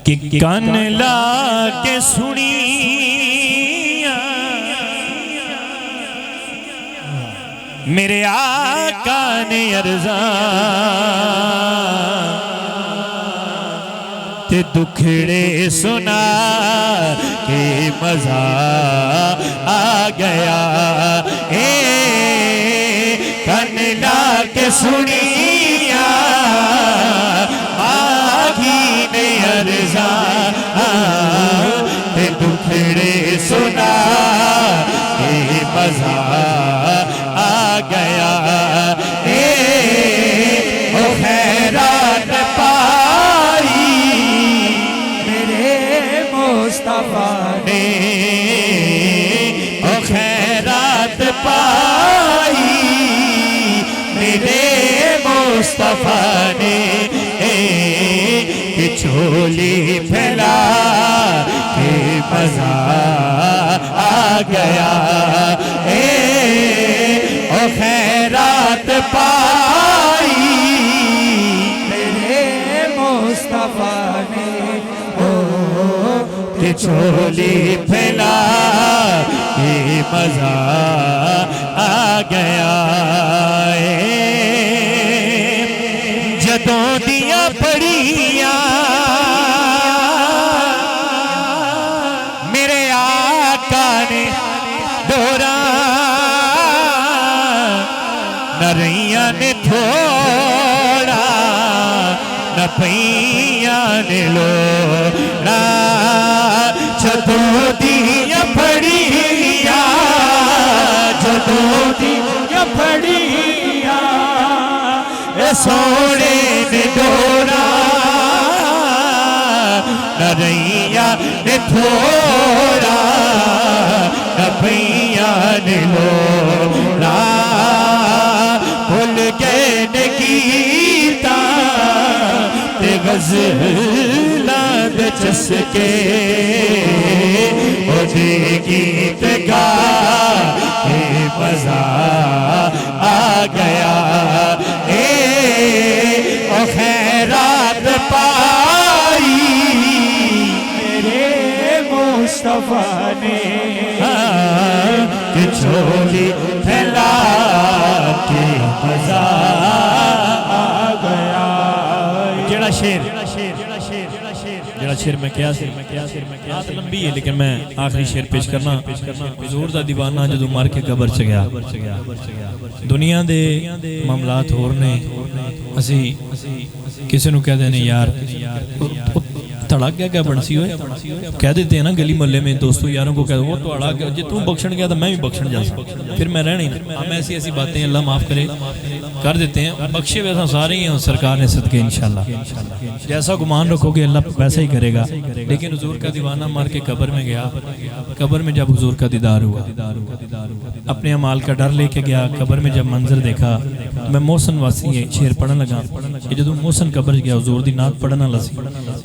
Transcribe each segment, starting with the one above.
کہ کان لا کے سنی میرے آقا نے عرضاں تے دکھڑے سنا کہ مزہ آ گیا کان لا کے سنیا آگی نے عرضاں تے دکھڑے سنا کہ مزہ آ گیا او خیرات پائی میرے مصطفیٰ نے او خیرات پائی میرے مصطفیٰ نے کہ چولی پھیلا کہ مزہ آ گیا او خیرات پائی میرے مصطفیٰ نے کہ چولی پھیلا کہ مزہ آ گیا جدوں دیاں پڑیاں میرے آقا نے دورا نہ رہیاں نے تھوڑا نہ پہیاں نے لوڑا جدوں دیاں پڑیاں جدوں دیاں پڑیاں اے سونے نے دورا نہ رہیاں نے تھوڑا نہ پہیاں نے لوڑا بھول گئے نے گیتا تے غزلاں دے چسکے او دے گیت گا کہ مزہ آ گیا او خیرات پائی میرے مصطفیٰ نے کہ چولی پھیلا کہ مزہ آ گیا جڑا شیر میں کیا بات لمبی ہے لیکن میں آخری شیر پیش کرنا حضور دا دیوانہ جدو مار کے قبر چ گیا دنیا دے معاملات ہور نے اسی کسی نو کہہ دینے یار تڑاک کیا بنسی ہوئے کہہ دیتے ہیں نا گلی ملے میں دوستو یاروں کو کہہ دو وہ تڑاک جی تم بخشن گیا تو میں بھی بخشن جا سکتا پھر میں رہنا ہی نا ہم ایسی باتیں اللہ معاف کرے کر دیتے ہیں بخشے ویسا سارے ہی ہیں سرکار نے صدقے انشاءاللہ جیسا گمان رکھو گے اللہ ویسا ہی کرے گا لیکن حضور کا دیوانہ مار کے قبر میں گیا قبر میں جب حضور کا دیدار ہوا اپنے اعمال کا ڈر لے کے گیا قبر میں جب منظر دیکھا میں محسن واسی شیر پڑھن لگا کہ جدو محسن قبر گیا حضور دی نعت پڑھنا لسی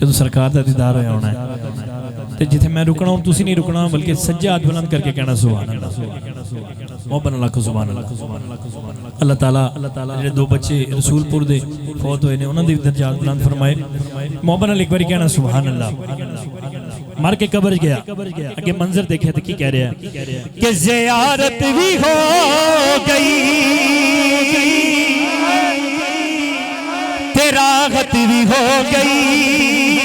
جدو سرکار دا دیدار ہویا ہونا ہے تے جتھے میں رکنا ہوں تسی نہیں رکنا بلکہ سجا ہاتھ بلند کر کے کہنا سبحان اللہ محبن اللہ کو سبحان اللہ اللہ تعالیٰ جڑے دو بچے رسول پور دے فوت ہوئے نے انہوں نے درجات بلند فرمائے محبن اللہ ایک باری کہنا سبحان اللہ مار کے قبر گیا اگے منظر دیکھے تو کی کہہ رہا ہے کہ زیارت بھی ہو گئی تراغت بھی ہو گئی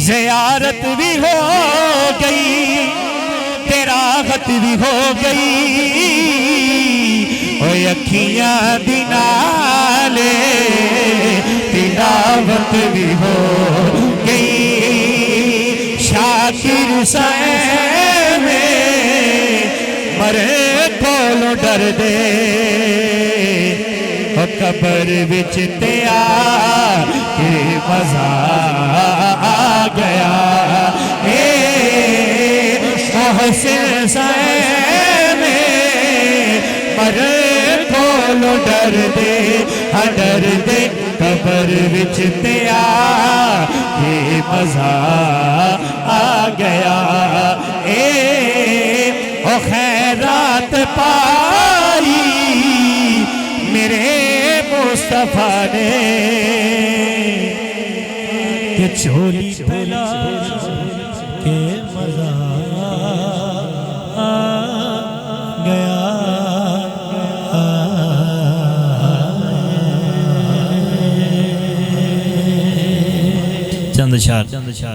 زیارت بھی ہو گئی تراغت بھی ہو گئی اوہ اکھیاں دی نالے تلاوت بھی ہو گئی شاکر سائے میں مرے کولوں ڈر دے اور قبر وچ تیار کہ مزہ آ گیا محسن سائے میں مرے کولوں ڈر دے قبر وچ تیار کہ مزہ آ گیا او خیرات پائی میرے مصطفیٰ نے کہ چولی پھیلا کے مزہ گیا چند اشعار